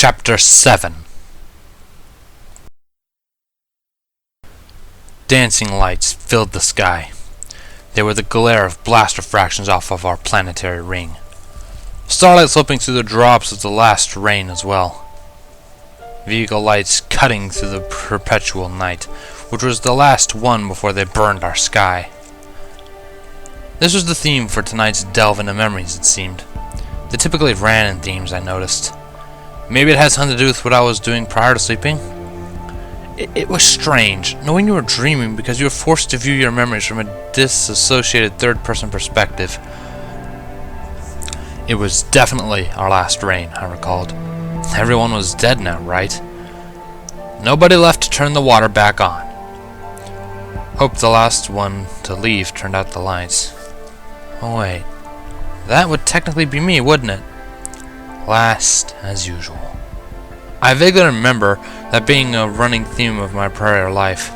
Chapter 7. Dancing lights filled the sky. They were the glare of blast refractions off of our planetary ring. Starlight slipping through the drops of the last rain as well. Vehicle lights cutting through the perpetual night, which was the last one before they burned our sky. This was the theme for tonight's delve into memories, it seemed. They typically ran in themes, I noticed. Maybe it has something to do with what I was doing prior to sleeping. It was strange, knowing you were dreaming because you were forced to view your memories from a disassociated third-person perspective. It was definitely our last rain, I recalled. Everyone was dead now, right? Nobody left to turn the water back on. Hope the last one to leave turned out the lights. Oh wait, that would technically be me, wouldn't it? Last as usual. I vaguely remember that being a running theme of my prior life.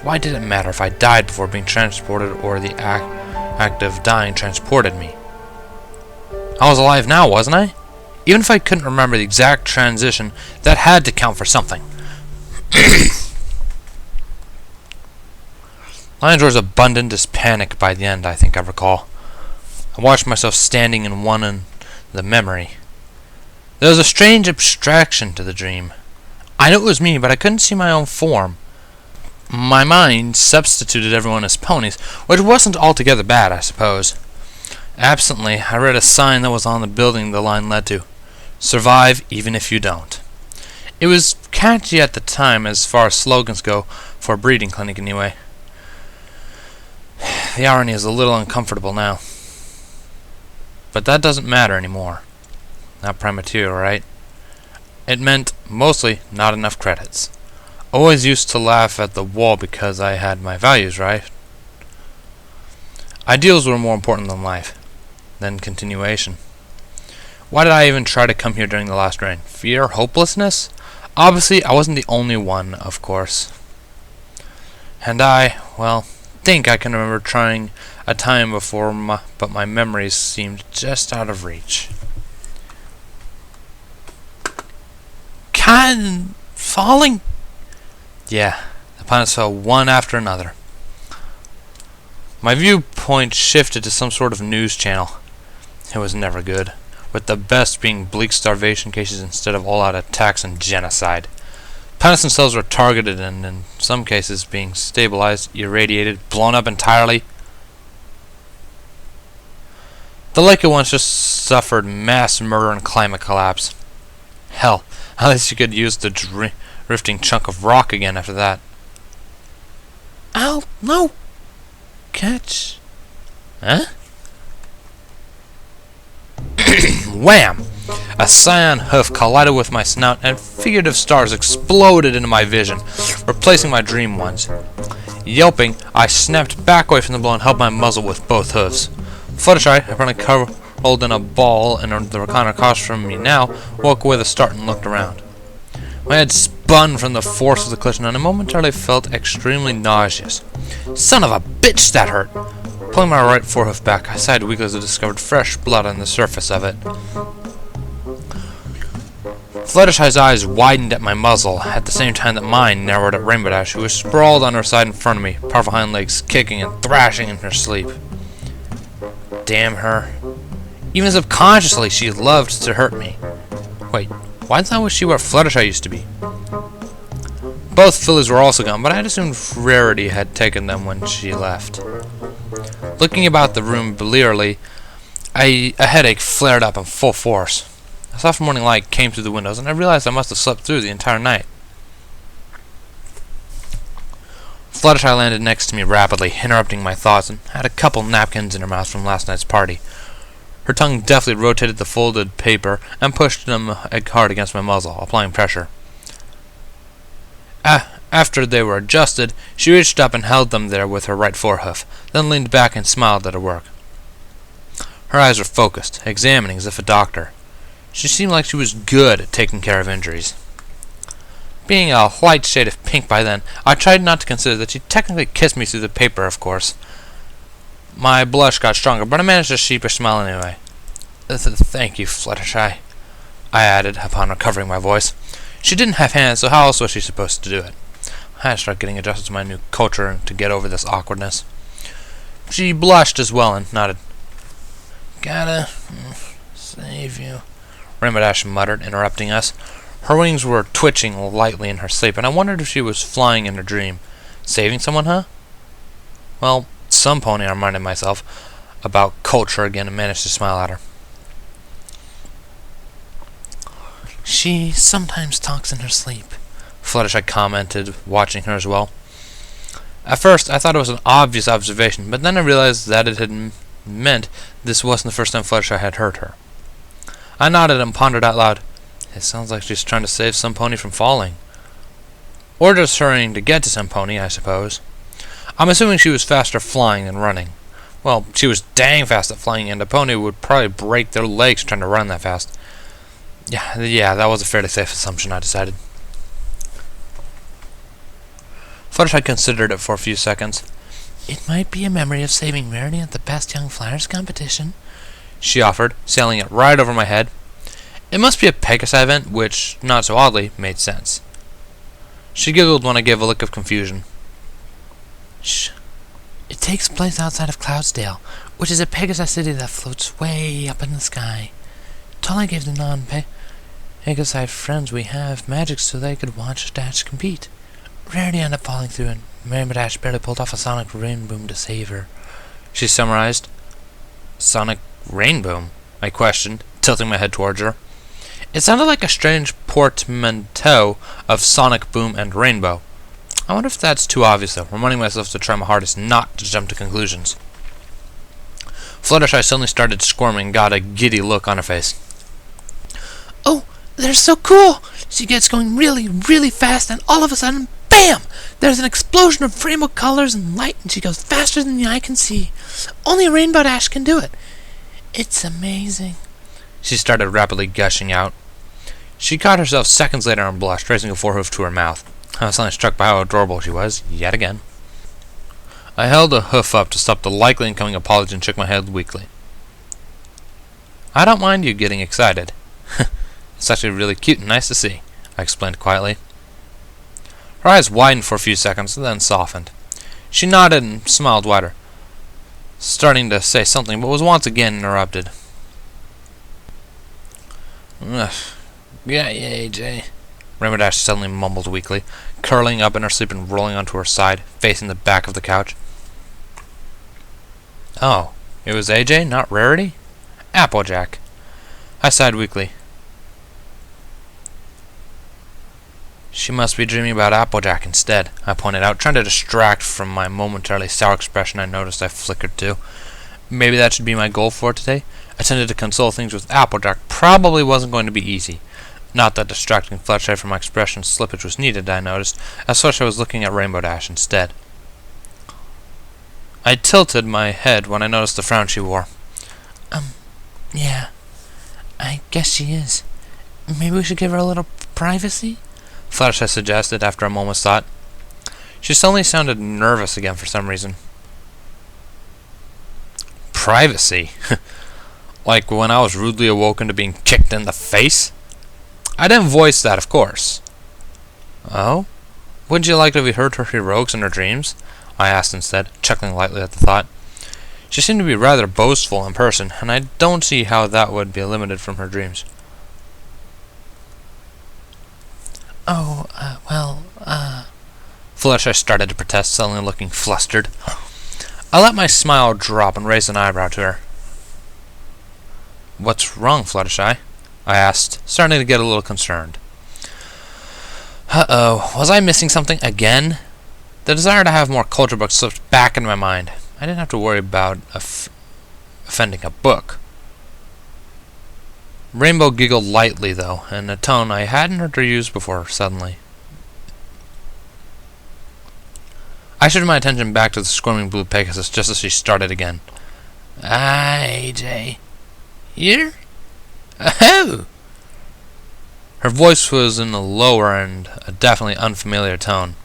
Why did it matter if I died before being transported or the act of dying transported me? I was alive now, wasn't I? Even if I couldn't remember the exact transition, that had to count for something. I enjoyed abundant as panic by the end, I think I recall. I watched myself standing in one in the memory. There was a strange abstraction to the dream. I knew it was me, but I couldn't see my own form. My mind substituted everyone as ponies, which wasn't altogether bad, I suppose. Absently, I read a sign that was on the building the line led to. Survive even if you don't. It was catchy at the time as far as slogans go, for a breeding clinic anyway. The irony is a little uncomfortable now. But that doesn't matter anymore. Not premature, right? It meant, mostly, not enough credits. Always used to laugh at the wall because I had my values, right? Ideals were more important than life. Then continuation. Why did I even try to come here during the last rain? Fear? Hopelessness? Obviously, I wasn't the only one, of course. And I think I can remember trying a time before, but my memories seemed just out of reach. Cotton falling? Yeah, the planets fell one after another. My viewpoint shifted to some sort of news channel. It was never good, with the best being bleak starvation cases instead of all-out attacks and genocide. Planets themselves were targeted and, in some cases, being stabilized, irradiated, blown up entirely. The lake at once just suffered mass murder and climate collapse. Hell, at least you could use the drifting chunk of rock again after that. Ow, no! Catch. Huh? Wham! A cyan hoof collided with my snout and figurative stars exploded into my vision, replacing my dream ones. Yelping, I snapped back away from the blow and held my muzzle with both hooves. Fluttershy, apparently curled in a ball and the recliner across from me now, woke with a start and looked around. My head spun from the force of the collision and I momentarily felt extremely nauseous. Son of a bitch, that hurt! Pulling my right forehoof back, I sighed weakly as I discovered fresh blood on the surface of it. Fluttershy's eyes widened at my muzzle, at the same time that mine narrowed at Rainbow Dash, who was sprawled on her side in front of me, powerful hind legs kicking and thrashing in her sleep. Damn her. Even subconsciously, she loved to hurt me. Wait, why the hell was she where Fluttershy used to be? Both fillies were also gone, but I had assumed Rarity had taken them when she left. Looking about the room blearily, a headache flared up in full force. A soft morning light came through the windows, and I realized I must have slept through the entire night. Fluttershy landed next to me rapidly, interrupting my thoughts, and had a couple napkins in her mouth from last night's party. Her tongue deftly rotated the folded paper and pushed them hard against my muzzle, applying pressure. After they were adjusted, she reached up and held them there with her right forehoof, then leaned back and smiled at her work. Her eyes were focused, examining as if a doctor. She seemed like she was good at taking care of injuries. Being a light shade of pink by then, I tried not to consider that she technically kissed me through the paper, of course. My blush got stronger, but I managed a sheepish smile anyway. Thank you, Fluttershy. I added, upon recovering my voice. She didn't have hands, so how else was she supposed to do it? I had to start getting adjusted to my new culture to get over this awkwardness. She blushed as well and nodded. Gotta save you, Rainbow Dash muttered, interrupting us. Her wings were twitching lightly in her sleep, and I wondered if she was flying in her dream. Saving someone, huh? Well, some pony, I reminded myself about culture again and managed to smile at her. She sometimes talks in her sleep, Fluttershy commented, watching her as well. At first, I thought it was an obvious observation, but then I realized that it had meant this wasn't the first time Fluttershy had heard her. I nodded and pondered out loud. It sounds like she's trying to save some pony from falling. Or just hurrying to get to some pony, I suppose. I'm assuming she was faster flying than running. Well, she was dang fast at flying, and a pony would probably break their legs trying to run that fast. Yeah, that was a fairly safe assumption, I decided. Fluttershy considered it for a few seconds. It might be a memory of saving Rarity at the Best Young Flyers competition, she offered, sailing it right over my head. It must be a Pegasus event, which, not so oddly, made sense. She giggled when I gave a look of confusion. Shh. It takes place outside of Cloudsdale, which is a Pegasus city that floats way up in the sky. Tolly gave the non-Pegasite friends we have magic so they could watch Dash compete. Rarity ended up falling through, and Rainbow Dash barely pulled off a sonic rain boom to save her, she summarized. Sonic rain boom? I questioned, tilting my head towards her. It sounded like a strange portmanteau of sonic boom and rainbow. I wonder if that's too obvious, though, reminding myself to try my hardest not to jump to conclusions. Fluttershy suddenly started squirming and got a giddy look on her face. Oh, they're so cool! She gets going really, really fast, and all of a sudden, BAM! There's an explosion of rainbow colors and light, and she goes faster than the eye can see. Only a Rainbow Dash can do it. It's amazing. She started rapidly gushing out. She caught herself seconds later and blushed, raising a forehoof to her mouth. I was suddenly struck by how adorable she was, yet again. I held a hoof up to stop the likely incoming apology and shook my head weakly. I don't mind you getting excited. It's actually really cute and nice to see, I explained quietly. Her eyes widened for a few seconds, then softened. She nodded and smiled wider, starting to say something, but was once again interrupted. Ugh. Yeah, AJ. Rainbow Dash suddenly mumbled weakly, curling up in her sleep and rolling onto her side, facing the back of the couch. Oh, it was AJ, not Rarity? Applejack. I sighed weakly. She must be dreaming about Applejack instead, I pointed out, trying to distract from my momentarily sour expression I noticed I flickered to. Maybe that should be my goal for today. Attempting to console things with Applejack probably wasn't going to be easy. Not that distracting Fluttershy from my expression slippage was needed, I noticed, as Fluttershy was looking at Rainbow Dash instead. I tilted my head when I noticed the frown she wore. Yeah, I guess she is. Maybe we should give her a little privacy? Fluttershy suggested after a moment's thought. She suddenly sounded nervous again for some reason. Privacy? Like when I was rudely awoken to being kicked in the face? I didn't voice that, of course. Oh? Wouldn't you like to have heard her heroics in her dreams? I asked instead, chuckling lightly at the thought. She seemed to be rather boastful in person, and I don't see how that would be limited from her dreams. Fluttershy started to protest, suddenly looking flustered. I let my smile drop and raised an eyebrow to her. What's wrong, Fluttershy? I asked, starting to get a little concerned. Uh-oh, was I missing something again? The desire to have more culture books slipped back into my mind. I didn't have to worry about offending a book. Rainbow giggled lightly, though, in a tone I hadn't heard her use before, suddenly. I shifted my attention back to the squirming blue Pegasus just as she started again. AJ. Here? Oh! Her voice was in a lower and a definitely unfamiliar tone.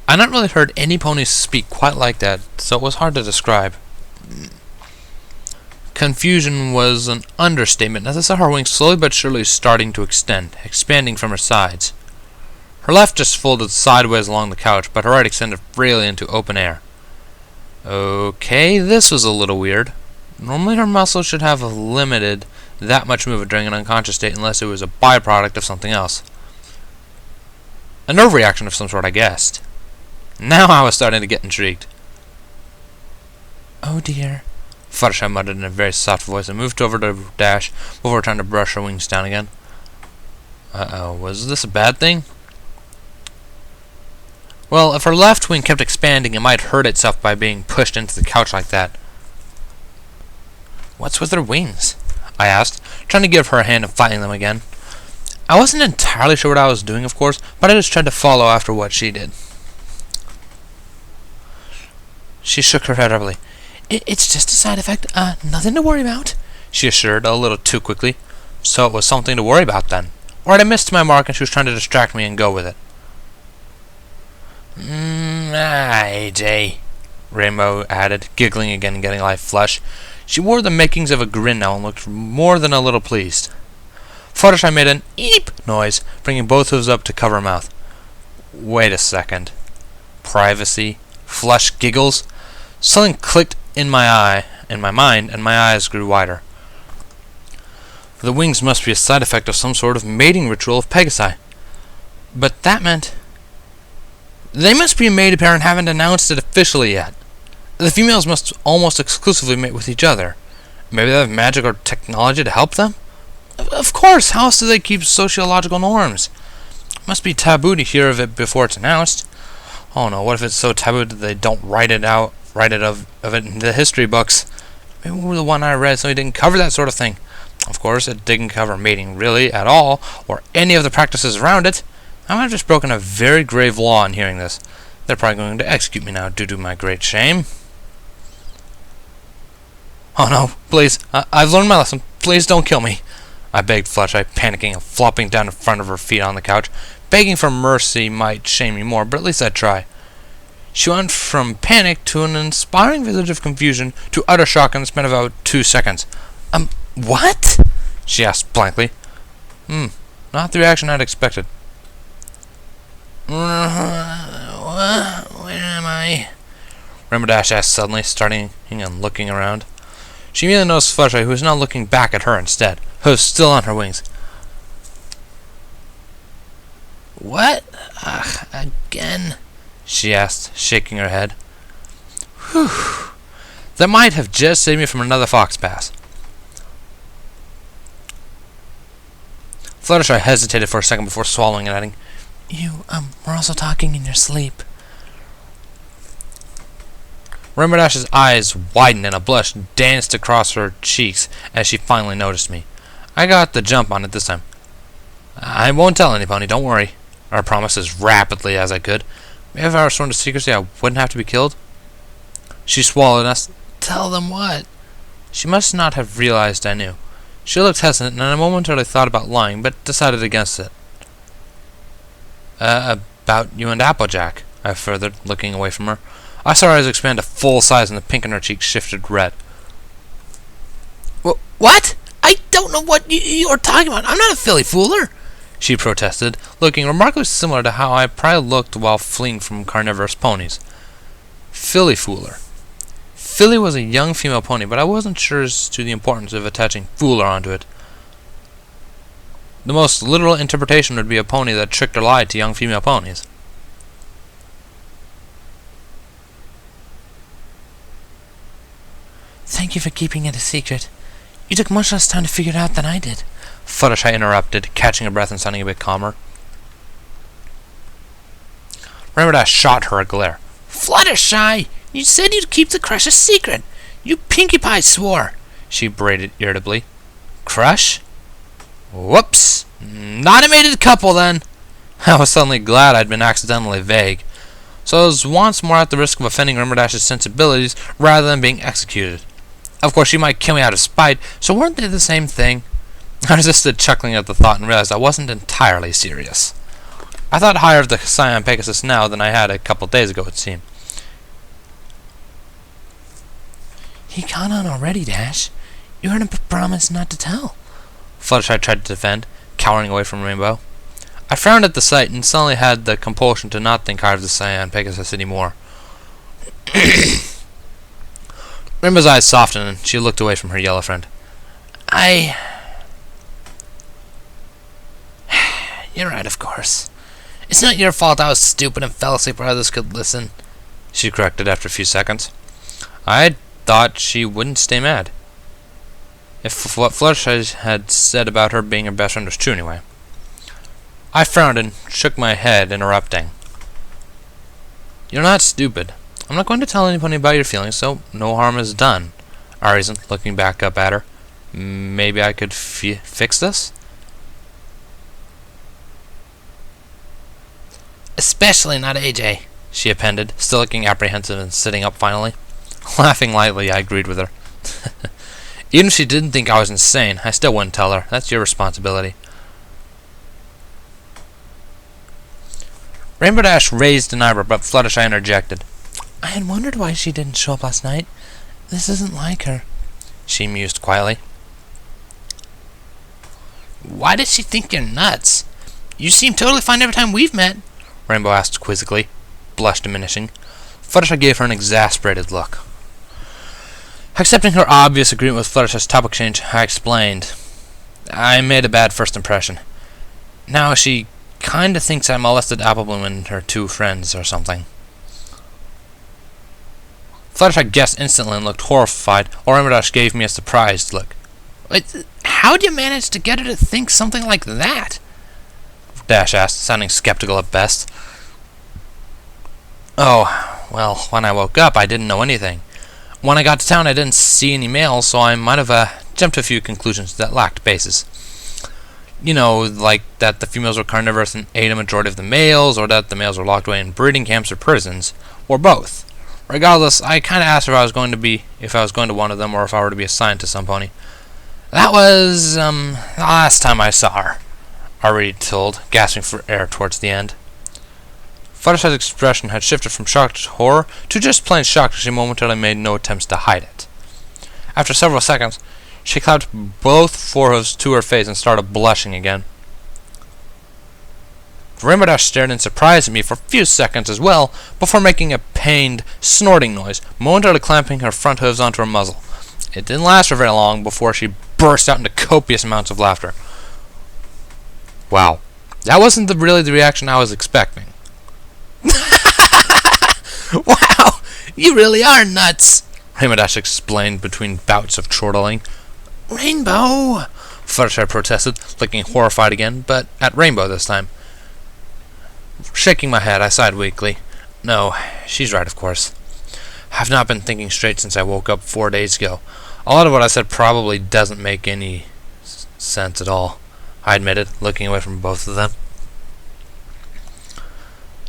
I not really heard any ponies speak quite like that, so it was hard to describe. Confusion was an understatement as I saw her wings slowly but surely starting to extend, expanding from her sides. Her left just folded sideways along the couch, but her right extended freely into open air. Okay, this was a little weird. Normally her muscles should have limited that much movement during an unconscious state unless it was a byproduct of something else. A nerve reaction of some sort, I guessed. Now I was starting to get intrigued. "Oh dear," Fluttershy muttered in a very soft voice and moved over to Dash before trying to brush her wings down again. Uh-oh, was this a bad thing? Well, if her left wing kept expanding, it might hurt itself by being pushed into the couch like that. "What's with her wings?" I asked, trying to give her a hand and flattening them again. I wasn't entirely sure what I was doing, of course, but I just tried to follow after what she did. She shook her head heavily. It's just a side effect, nothing to worry about," she assured, a little too quickly. So it was something to worry about then. Or had I missed my mark and she was trying to distract me and go with it? Aye, Rainbow added, giggling again and getting a light flush. She wore the makings of a grin now and looked more than a little pleased. Fluttershy made an eep noise, bringing both hooves up to cover her mouth. Wait a second. Privacy? Flush giggles? Something clicked in my mind, and my eyes grew wider. The wings must be a side effect of some sort of mating ritual of Pegasi. But that meant they must be a mated pair and haven't announced it officially yet. The females must almost exclusively mate with each other. Maybe they have magic or technology to help them? Of course, how else do they keep sociological norms? It must be taboo to hear of it before it's announced. Oh no, what if it's so taboo that they don't write it of it in the history books? Maybe the one I read so he didn't cover that sort of thing. Of course, it didn't cover mating really at all, or any of the practices around it. I might have just broken a very grave law in hearing this. They're probably going to execute me now due to my great shame. Oh no, please, I've learned my lesson. Please don't kill me, I begged Fluttershy, panicking and flopping down in front of her feet on the couch. Begging for mercy might shame me more, but at least I'd try. She went from panic to an inspiring visage of confusion to utter shock in the span of about 2 seconds. What? She asked blankly. Not the reaction I'd expected. Where am I? Rainbow Dash asked suddenly, starting and looking around. She immediately noticed Fluttershy, who was now looking back at her instead, hooves still on her wings. What? Again? She asked, shaking her head. Whew. That might have just saved me from another fox pass. Fluttershy hesitated for a second before swallowing and adding, You, were also talking in your sleep. Rainbow Dash's eyes widened and a blush danced across her cheeks as she finally noticed me. I got the jump on it this time. I won't tell any pony, don't worry, I promised as rapidly as I could. Maybe if I were sworn to secrecy, I wouldn't have to be killed. She swallowed and asked, Tell them what? She must not have realized I knew. She looked hesitant and I momentarily thought about lying, but decided against it. About you and Applejack, I furthered, looking away from her. I saw her eyes expand to full size and the pink in her cheeks shifted red. What? I don't know what you're talking about. I'm not a filly fooler, she protested, looking remarkably similar to how I probably looked while fleeing from carnivorous ponies. Filly fooler. Filly was a young female pony, but I wasn't sure as to the importance of attaching fooler onto it. The most literal interpretation would be a pony that tricked or lied to young female ponies. Thank you for keeping it a secret. You took much less time to figure it out than I did, Fluttershy interrupted, catching her breath and sounding a bit calmer. Rainbow Dash shot her a glare. Fluttershy! You said you'd keep the crush a secret! You Pinkie Pie swore! She braided irritably. Crush? Whoops! Not a mated couple, then! I was suddenly glad I'd been accidentally vague. So I was once more at the risk of offending Rainbow Dash's sensibilities rather than being executed. Of course, she might kill me out of spite, so weren't they the same thing? I resisted chuckling at the thought and realized I wasn't entirely serious. I thought higher of the Scion Pegasus now than I had a couple days ago, it seemed. He caught on already, Dash. You heard him promise not to tell. Fluttershy tried to defend, cowering away from Rainbow. I frowned at the sight and suddenly had the compulsion to not think hard of the Cyan Pegasus anymore. Rainbow's eyes softened and she looked away from her yellow friend. You're right, of course. It's not your fault I was stupid and fell asleep where others could listen, she corrected after a few seconds. I thought she wouldn't stay mad. If what Fluttershy had said about her being her best friend was true anyway. I frowned and shook my head, interrupting. You're not stupid. I'm not going to tell anybody about your feelings, so no harm is done, I reasoned, looking back up at her. Maybe I could fix this? Especially not AJ, she appended, still looking apprehensive and sitting up finally. Laughing lightly, I agreed with her. Even if she didn't think I was insane, I still wouldn't tell her. That's your responsibility. Rainbow Dash raised an eyebrow, but Fluttershy interjected. I had wondered why she didn't show up last night. This isn't like her, she mused quietly. Why does she think you're nuts? You seem totally fine every time we've met, Rainbow asked quizzically, blush diminishing. Fluttershy gave her an exasperated look. Accepting her obvious agreement with Fluttershy's topic change, I explained. I made a bad first impression. Now she kinda thinks I molested Applebloom and her two friends or something. Fluttershy guessed instantly and looked horrified, while Rainbow Dash gave me a surprised look. How'd you manage to get her to think something like that? Dash asked, sounding skeptical at best. Oh, well, when I woke up, I didn't know anything. When I got to town, I didn't see any mail, so I might have jumped to a few conclusions that lacked basis. You know, like that the females were carnivorous and ate a majority of the males, or that the males were locked away in breeding camps or prisons, or both. Regardless, I kind of asked her if I was going to one of them, or if I were to be assigned to some pony. That was, the last time I saw her, Ari told, gasping for air towards the end. Fluttershy's expression had shifted from shocked horror to just plain shock as she momentarily made no attempts to hide it. After several seconds, she clapped both forehoofs to her face and started blushing again. Rainbow Dash stared in surprise at me for a few seconds as well, before making a pained, snorting noise, momentarily clamping her front hooves onto her muzzle. It didn't last for very long before she burst out into copious amounts of laughter. Wow, that wasn't really the reaction I was expecting. Wow, you really are nuts, Rainbow Dash explained between bouts of chortling. Rainbow, Fluttershy protested, looking horrified again, but at Rainbow this time. Shaking my head, I sighed weakly. No, she's right, of course. I've not been thinking straight since I woke up 4 days ago. A lot of what I said probably doesn't make any sense at all, I admitted, looking away from both of them.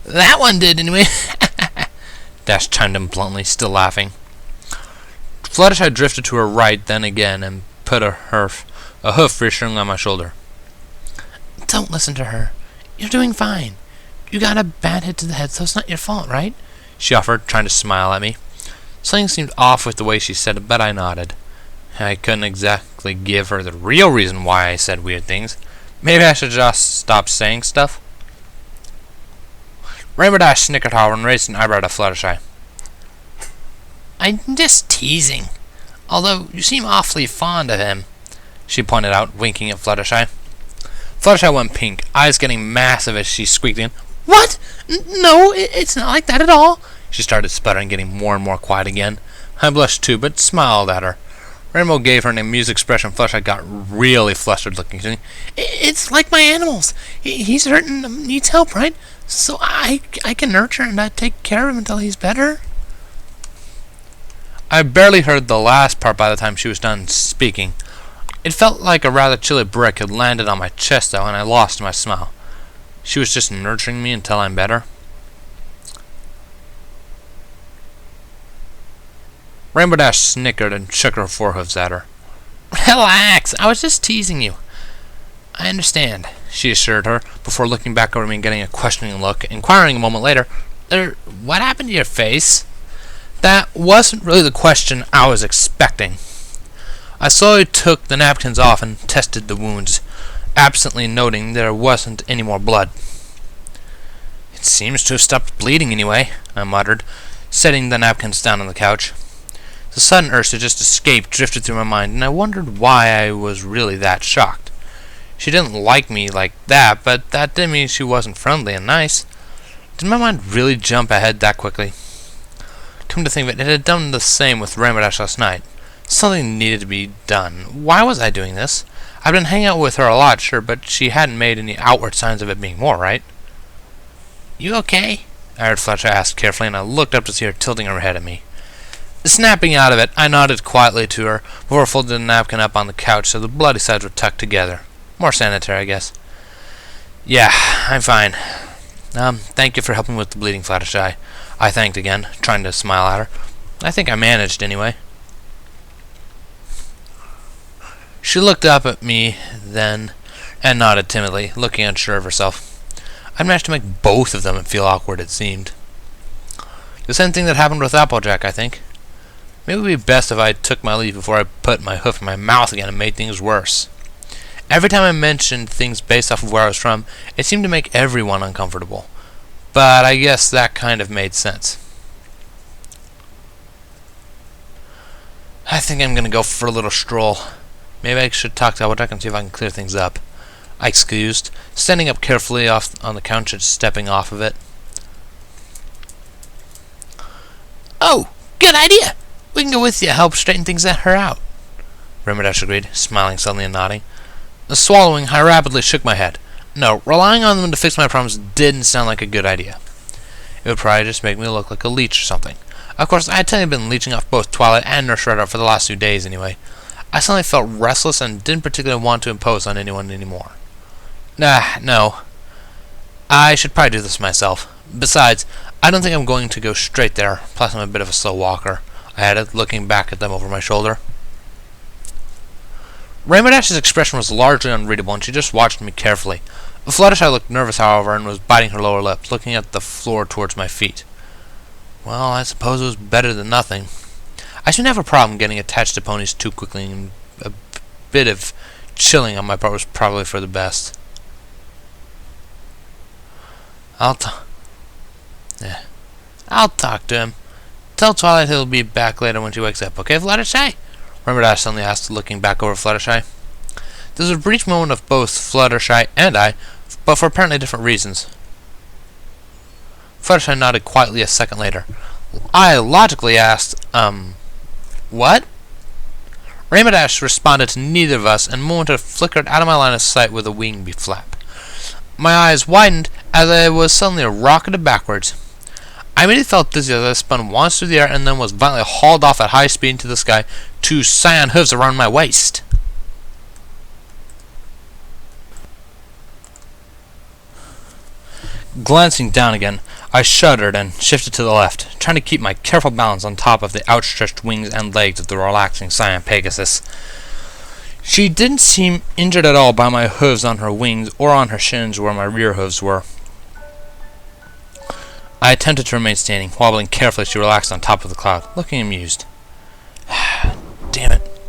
That one did, anyway. Dash chimed in bluntly, still laughing. Fluttershy drifted to her right then again and put a hoof reassuringly on my shoulder. Don't listen to her. You're doing fine. You got a bad hit to the head, so it's not your fault, right? She offered, trying to smile at me. Something seemed off with the way she said it, but I nodded. I couldn't exactly give her the real reason why I said weird things. Maybe I should just stop saying stuff. Rainbow Dash snickered, however, and raised an eyebrow to Fluttershy. I'm just teasing. Although you seem awfully fond of him, she pointed out, winking at Fluttershy. Fluttershy went pink, eyes getting massive as she squeaked in. What? No, it's not like that at all. She started sputtering, getting more and more quiet again. I blushed too, but smiled at her. Rainbow gave her an amused expression. Fluttershy got really flustered looking at me. It's like my animals. He's hurt and needs help, right? So I can nurture and take care of him until he's better. I barely heard the last part by the time she was done speaking. It felt like a rather chilly brick had landed on my chest, though, and I lost my smile. She was just nurturing me until I'm better. Rainbow Dash snickered and shook her forehoofs at her. Relax, I was just teasing you. I understand, she assured her, before looking back over me and getting a questioning look, inquiring a moment later, what happened to your face? That wasn't really the question I was expecting. I slowly took the napkins off and tested the wounds, absently noting there wasn't any more blood. "It seems to have stopped bleeding anyway," I muttered, setting the napkins down on the couch. The sudden urge to just escape drifted through my mind, and I wondered why I was really that shocked. She didn't like me like that, but that didn't mean she wasn't friendly and nice. Did my mind really jump ahead that quickly? Come to think of it, it had done the same with Ramirez last night. Something needed to be done. Why was I doing this? I'd been hanging out with her a lot, sure, but she hadn't made any outward signs of it being more, right? "You okay?" I heard Fletcher ask carefully, and I looked up to see her tilting her head at me. Snapping out of it, I nodded quietly to her before folding the napkin up on the couch so the bloody sides were tucked together. More sanitary, I guess. "Yeah, I'm fine. Thank you for helping with the bleeding, Fluttershy," I thanked again, trying to smile at her. I think I managed, anyway. She looked up at me then and nodded timidly, looking unsure of herself. I'd managed to make both of them feel awkward, it seemed. The same thing that happened with Applejack, I think. Maybe it would be best if I took my leave before I put my hoof in my mouth again and made things worse. Every time I mentioned things based off of where I was from, it seemed to make everyone uncomfortable. But I guess that kind of made sense. I think I'm going to go for a little stroll. Maybe I should talk to Applejack and see if I can clear things up. I excused, standing up carefully off on the couch and stepping off of it. "Oh, good idea! We can go with you to help straighten things at her out," Ramirez agreed, smiling suddenly and nodding. Swallowing, I rapidly shook my head. No, relying on them to fix my problems didn't sound like a good idea. It would probably just make me look like a leech or something. Of course, I had technically been leeching off both Twilight and Nurse Redder for the last 2 days anyway. I suddenly felt restless and didn't particularly want to impose on anyone anymore. No. I should probably do this myself. Besides, I don't think I'm going to go straight there, plus I'm a bit of a slow walker, I added, looking back at them over my shoulder. Rainbow-Dash's expression was largely unreadable, and she just watched me carefully. Fluttershy looked nervous, however, and was biting her lower lip, looking at the floor towards my feet. Well, I suppose it was better than nothing. I shouldn't have a problem getting attached to ponies too quickly, and a bit of chilling on my part was probably for the best. I'll talk to him. Tell Twilight he'll be back later when she wakes up, okay, Fluttershy? Rainbow-Dash suddenly asked, looking back over Fluttershy. There was a brief moment of both Fluttershy and I, but for apparently different reasons. Fluttershy nodded quietly a second later. I logically asked, what? Rainbow-Dash responded to neither of us, and momentarily flickered out of my line of sight with a wing flap. My eyes widened as I was suddenly rocketed backwards. I immediately felt dizzy as I spun once through the air and then was violently hauled off at high speed into the sky, 2 cyan hooves around my waist. Glancing down again, I shuddered and shifted to the left, trying to keep my careful balance on top of the outstretched wings and legs of the relaxing cyan Pegasus. She didn't seem injured at all by my hooves on her wings or on her shins where my rear hooves were. I attempted to remain standing, wobbling carefully as she relaxed on top of the cloud, looking amused. Damn it.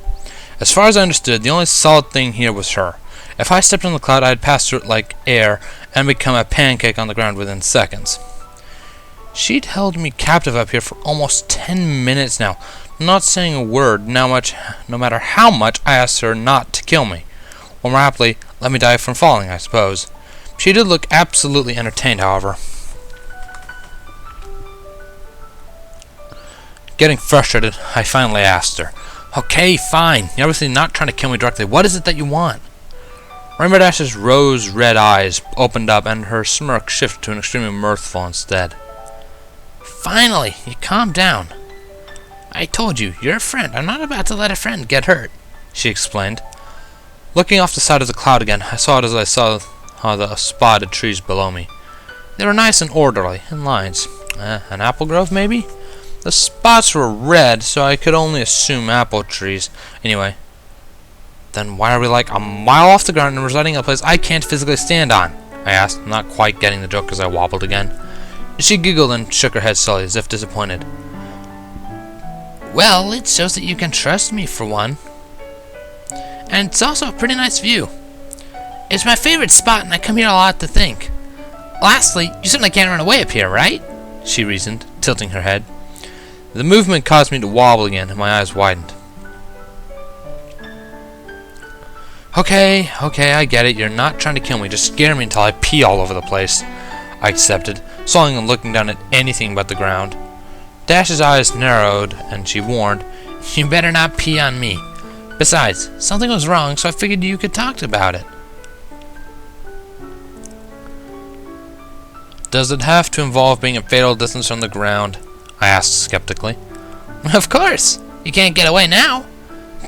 As far as I understood, the only solid thing here was her. If I stepped on the cloud, I'd pass through it like air and become a pancake on the ground within seconds. She'd held me captive up here for almost 10 minutes now, not saying a word, no matter how much I asked her not to kill me. Or more aptly, let me die from falling, I suppose. She did look absolutely entertained, however. Getting frustrated, I finally asked her, "Okay, fine. You're obviously not trying to kill me directly. What is it that you want?" Rainbow-Dash's rose-red eyes opened up, and her smirk shifted to an extremely mirthful instead. "Finally, you calmed down. I told you, you're a friend. I'm not about to let a friend get hurt," she explained. Looking off the side of the cloud again, I saw it as I saw the spotted trees below me. They were nice and orderly, in lines. An apple grove, maybe? The spots were red, so I could only assume apple trees. Anyway, then why are we like a mile off the ground and residing in a place I can't physically stand on? I asked, not quite getting the joke as I wobbled again. She giggled and shook her head slowly, as if disappointed. "Well, it shows that you can trust me, for one." and it's also a pretty nice view. It's my favorite spot, and I come here a lot to think. Lastly, you certainly can't run away up here, right? She reasoned, tilting her head. The movement caused me to wobble again, and my eyes widened. Okay, I get it. You're not trying to kill me. Just scare me until I pee all over the place. I accepted, swallowing and looking down at anything but the ground. Dash's eyes narrowed, and she warned, "You better not pee on me. Besides, something was wrong, so I figured you could talk about it." Does it have to involve being a fatal distance from the ground? I asked skeptically. Of course. You can't get away now.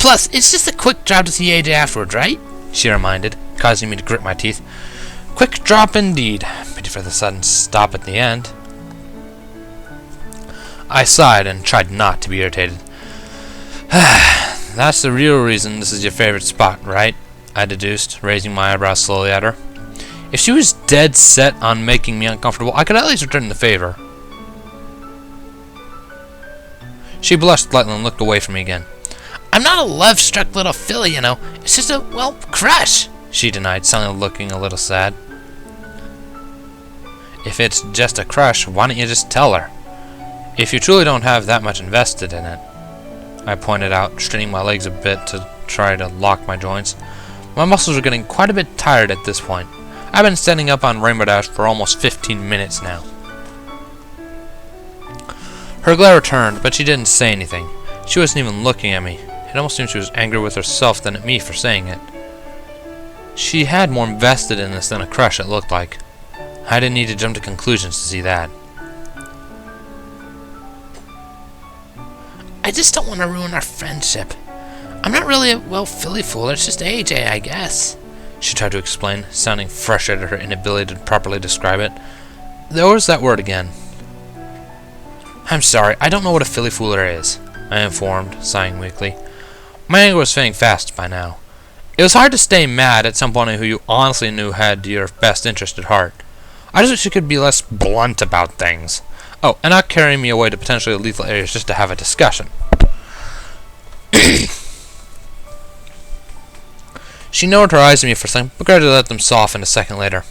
Plus, it's just a quick drop to see AJ afterwards, right? She reminded, causing me to grit my teeth. Quick drop indeed. Pity for the sudden stop at the end. I sighed and tried not to be irritated. That's the real reason this is your favorite spot, right? I deduced, raising my eyebrows slowly at her. If she was dead set on making me uncomfortable, I could at least return the favor. She blushed slightly and looked away from me again. I'm not a love-struck little filly, you know. It's just a, well, crush, she denied, suddenly looking a little sad. If it's just a crush, why don't you just tell her? If you truly don't have that much invested in it, I pointed out, straining my legs a bit to try to lock my joints. My muscles were getting quite a bit tired at this point. I've been standing up on Rainbow Dash for almost 15 minutes now. Her glare returned, but she didn't say anything. She wasn't even looking at me. It almost seemed she was angry with herself than at me for saying it. She had more invested in this than a crush, it looked like. I didn't need to jump to conclusions to see that. I just don't want to ruin our friendship. I'm not really a, well, filly fool. It's just AJ, I guess. She tried to explain, sounding frustrated at her inability to properly describe it. There was that word again. I'm sorry, I don't know what a filly fooler is, I informed, sighing weakly. My anger was fading fast by now. It was hard to stay mad at someone who you honestly knew had your best interest at heart. I just wish you could be less blunt about things. Oh, and not carry me away to potentially lethal areas just to have a discussion. She narrowed her eyes at me for a second, but gradually let them soften a second later.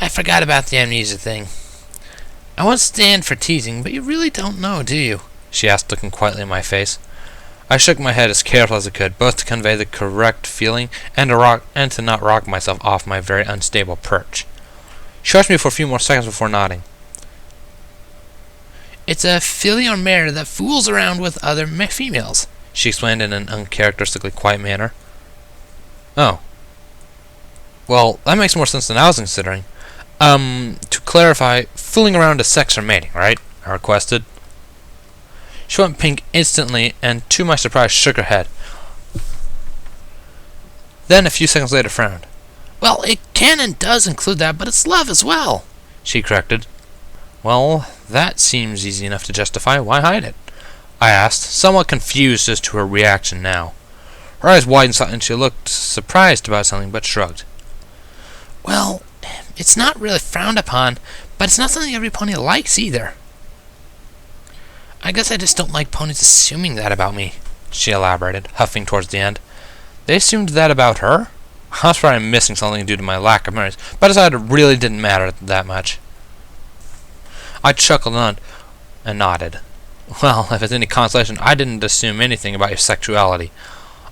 I forgot about the amnesia thing. I won't stand for teasing, but you really don't know, do you? She asked, looking quietly in my face. I shook my head as carefully as I could, both to convey the correct feeling and to not rock myself off my very unstable perch. She watched me for a few more seconds before nodding. It's a filly or mare that fools around with other females, she explained in an uncharacteristically quiet manner. Oh. Well, that makes more sense than I was considering. To clarify, fooling around to sex or mating, right? I requested. She went pink instantly, and to my surprise shook her head. Then, a few seconds later, frowned. Well, it can and does include that, but it's love as well, she corrected. Well, that seems easy enough to justify. Why hide it? I asked, somewhat confused as to her reaction now. Her eyes widened slightly, and she looked surprised about something, but shrugged. Well, it's not really frowned upon, but it's not something every pony likes either. I guess I just don't like ponies assuming that about me, she elaborated, huffing towards the end. They assumed that about her? I was probably missing something due to my lack of memories, but I decided it really didn't matter that much. I chuckled and nodded. Well, if it's any consolation, I didn't assume anything about your sexuality.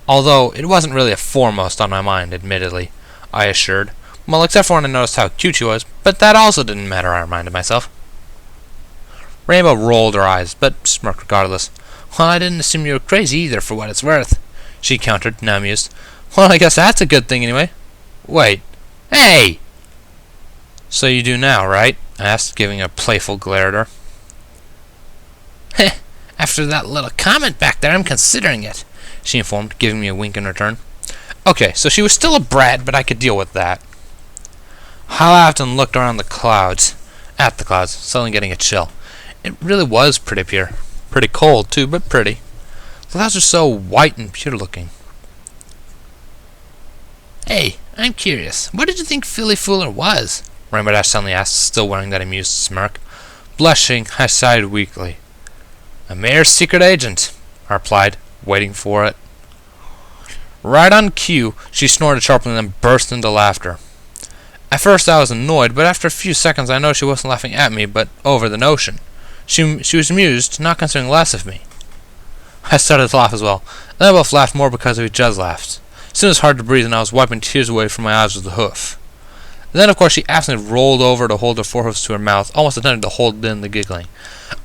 Although, it wasn't really a foremost on my mind, admittedly, I assured. Well, except for when I noticed how cute she was, but that also didn't matter, I reminded myself. Rainbow rolled her eyes, but smirked regardless. Well, I didn't assume you were crazy either, for what it's worth, she countered, now amused. Well, I guess that's a good thing anyway. Wait. Hey! So you do now, right? I asked, giving a playful glare at her. Heh, after that little comment back there, I'm considering it, she informed, giving me a wink in return. Okay, so she was still a brat, but I could deal with that. I laughed and looked around at the clouds, suddenly getting a chill. It really was pretty up here. Pretty cold, too, but pretty. The clouds are so white and pure looking. Hey, I'm curious. What did you think Filly Fooler was? Rainbow Dash suddenly asked, still wearing that amused smirk. Blushing, I sighed weakly. A mayor's secret agent. I replied, waiting for it. Right on cue, she snorted sharply and then burst into laughter. At first I was annoyed, but after a few seconds I noticed she wasn't laughing at me, but over the notion. She was amused, not considering less of me. I started to laugh as well. Then I both laughed more because of each other's laughs. Soon it was hard to breathe, and I was wiping tears away from my eyes with the hoof. Then, of course, she absently rolled over to hold her forehoofs to her mouth, almost attempting to hold in the giggling.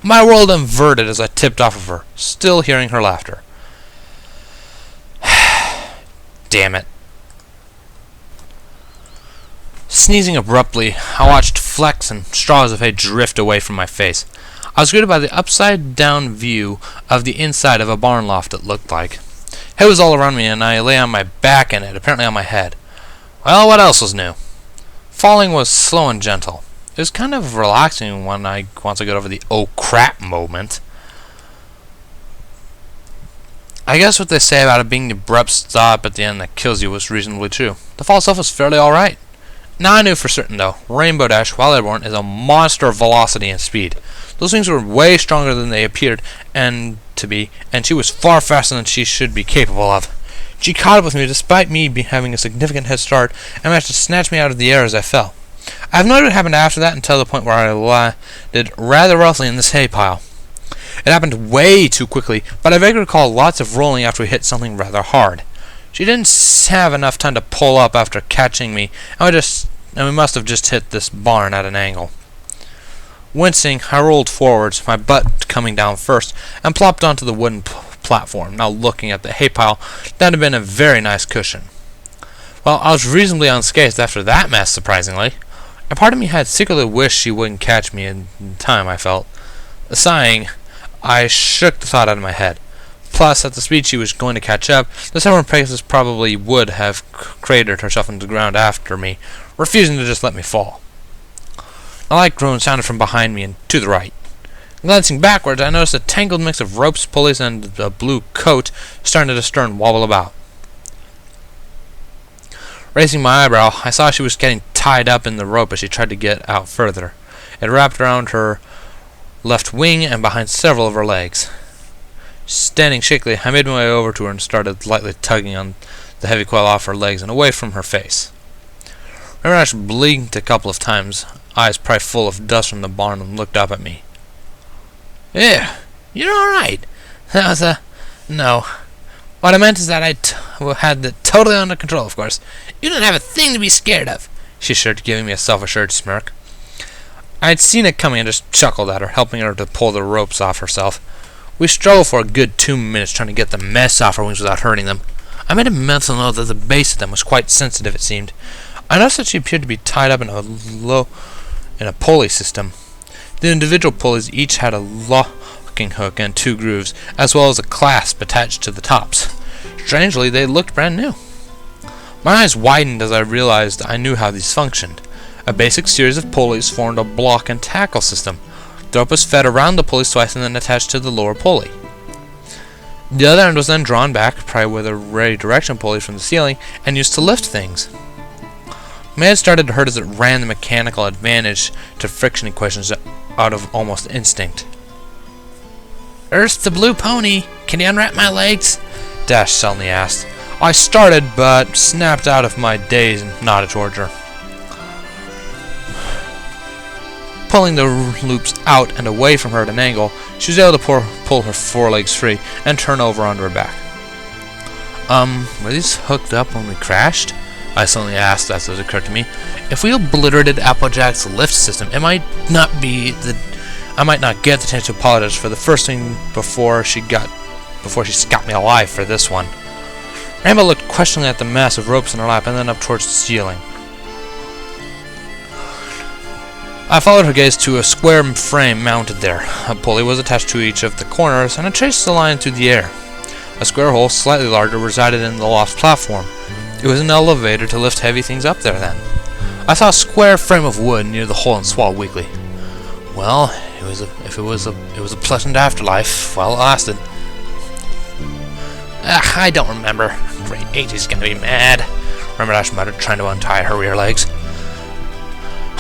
My world inverted as I tipped off of her, still hearing her laughter. Damn it. Sneezing abruptly, I watched flecks and straws of hay drift away from my face. I was greeted by the upside-down view of the inside of a barn loft, it looked like. Hay was all around me, and I lay on my back in it, apparently on my head. Well, what else was new? Falling was slow and gentle. It was kind of relaxing once I got over the oh crap moment. I guess what they say about it being the abrupt stop at the end that kills you was reasonably true. The fall itself was fairly alright. Now I knew for certain, though, Rainbow Dash, while airborne, is a monster of velocity and speed. Those things were way stronger than they appeared to be, and she was far faster than she should be capable of. She caught up with me despite me having a significant head start, and managed to snatch me out of the air as I fell. I have no idea what happened after that until the point where I landed rather roughly in this hay pile. It happened way too quickly, but I vaguely recall lots of rolling after we hit something rather hard. She didn't have enough time to pull up after catching me, and we must have just hit this barn at an angle. Wincing, I rolled forwards, my butt coming down first, and plopped onto the wooden platform, now looking at the hay pile that had been a very nice cushion. Well, I was reasonably unscathed after that mess, surprisingly. A part of me had secretly wished she wouldn't catch me in time, I felt. Sighing, I shook the thought out of my head. Plus, at the speed she was going to catch up, the stubborn Pegasus probably would have cratered herself into the ground after me, refusing to just let me fall. A light groan sounded from behind me and to the right. Glancing backwards, I noticed a tangled mix of ropes, pulleys, and a blue coat starting to stir and wobble about. Raising my eyebrow, I saw she was getting tied up in the rope as she tried to get out further. It wrapped around her left wing and behind several of her legs. Standing shakily, I made my way over to her and started lightly tugging on the heavy coil off her legs and away from her face. Rainash blinked a couple of times, eyes probably full of dust from the barn, and looked up at me. Yeah, you're alright. That was no. What I meant is that I had it totally under control, of course. You didn't have a thing to be scared of, she assured, giving me a self-assured smirk. I had seen it coming and just chuckled at her, helping her to pull the ropes off herself. We struggled for a good 2 minutes trying to get the mess off her wings without hurting them. I made a mental note that the base of them was quite sensitive, it seemed. I noticed that she appeared to be tied up in a pulley system. The individual pulleys each had a locking hook and 2 grooves, as well as a clasp attached to the tops. Strangely, they looked brand new. My eyes widened as I realized I knew how these functioned. A basic series of pulleys formed a block and tackle system. The rope was fed around the pulleys twice and then attached to the lower pulley. The other end was then drawn back, probably with a ready direction pulley from the ceiling, and used to lift things. My head started to hurt as it ran the mechanical advantage to friction equations out of almost instinct. "Earth's the blue pony. Can you unwrap my legs?" Dash suddenly asked. I started, but snapped out of my daze and nodded towards her. Pulling the loops out and away from her at an angle, she was able to pull her forelegs free and turn over onto her back. Were these hooked up when we crashed? I suddenly asked as it occurred to me. If we obliterated Applejack's lift system, I might not get the chance to apologize for the first thing before she got me alive for this one. Rainbow looked questioningly at the mass of ropes in her lap and then up towards the ceiling. I followed her gaze to a square frame mounted there. A pulley was attached to each of the corners, and it traced the line through the air. A square hole, slightly larger, resided in the loft platform. It was an elevator to lift heavy things up there, then. I saw a square frame of wood near the hole and swallowed weakly. Well, it was a pleasant afterlife while it lasted. I don't remember. Great Age's gonna be mad, Rainash muttered, trying to untie her rear legs.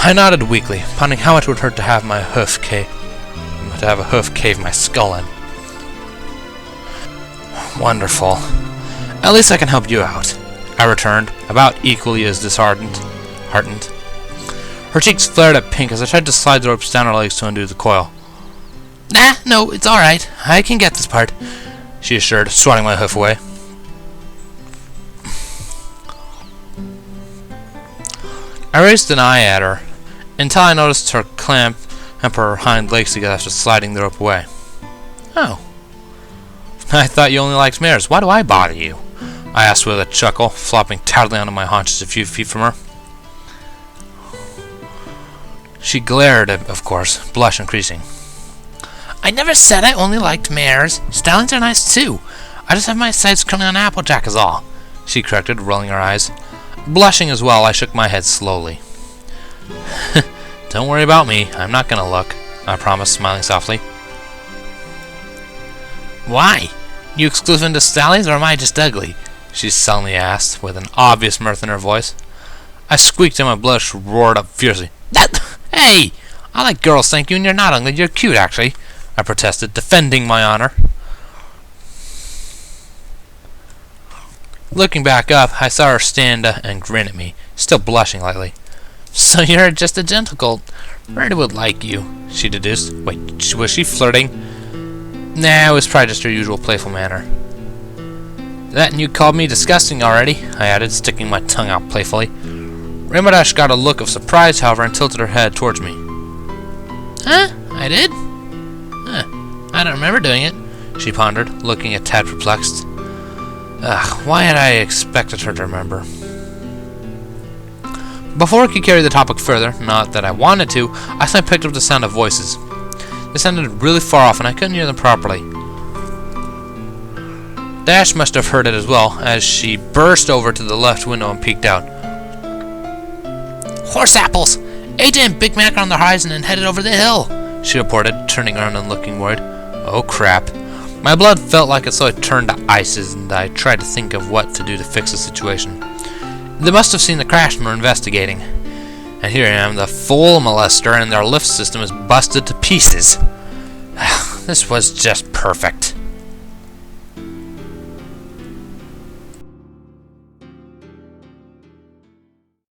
I nodded weakly, pondering how much it would hurt to have a hoof cave my skull in. Wonderful. At least I can help you out, I returned, about equally as disheartened. Her cheeks flared up pink as I tried to slide the ropes down her legs to undo the coil. Nah, no, it's alright. I can get this part, she assured, swatting my hoof away. I raised an eye at her until I noticed her clamp her hind legs together after sliding the rope away. Oh. I thought you only liked mares. Why do I bother you? I asked with a chuckle, flopping tiredly onto my haunches a few feet from her. She glared, of course, blush increasing. I never said I only liked mares. Stallions are nice too. I just have my sights currently on Applejack is all, she corrected, rolling her eyes. Blushing as well, I shook my head slowly. Don't worry about me. I'm not gonna look, I promised, smiling softly. Why? You exclusive into stallions, or am I just ugly? She sullenly asked, with an obvious mirth in her voice. I squeaked and my blush roared up fiercely. Hey! I like girls, thank you, and you're not ugly. You're cute, actually, I protested, defending my honor. Looking back up, I saw her stand and grin at me, still blushing lightly. So you're just a gentle colt. Murder would like you, she deduced. Wait, was she flirting? Nah, it was probably just her usual playful manner. That and you called me disgusting already, I added, sticking my tongue out playfully. Rainbow Dash got a look of surprise, however, and tilted her head towards me. Huh? I did? Huh. I don't remember doing it, she pondered, looking a tad perplexed. Why had I expected her to remember? Before I could carry the topic further, not that I wanted to, I suddenly picked up the sound of voices. They sounded really far off, and I couldn't hear them properly. Dash must have heard it as well, as she burst over to the left window and peeked out. Horse apples! AJ and Big Mac are on the horizon and headed over the hill, she reported, turning around and looking worried. Oh crap. My blood felt like it slowly turned to ices, and I tried to think of what to do to fix the situation. They must have seen the crash and were investigating. And here I am, the full molester, and their lift system is busted to pieces. This was just perfect.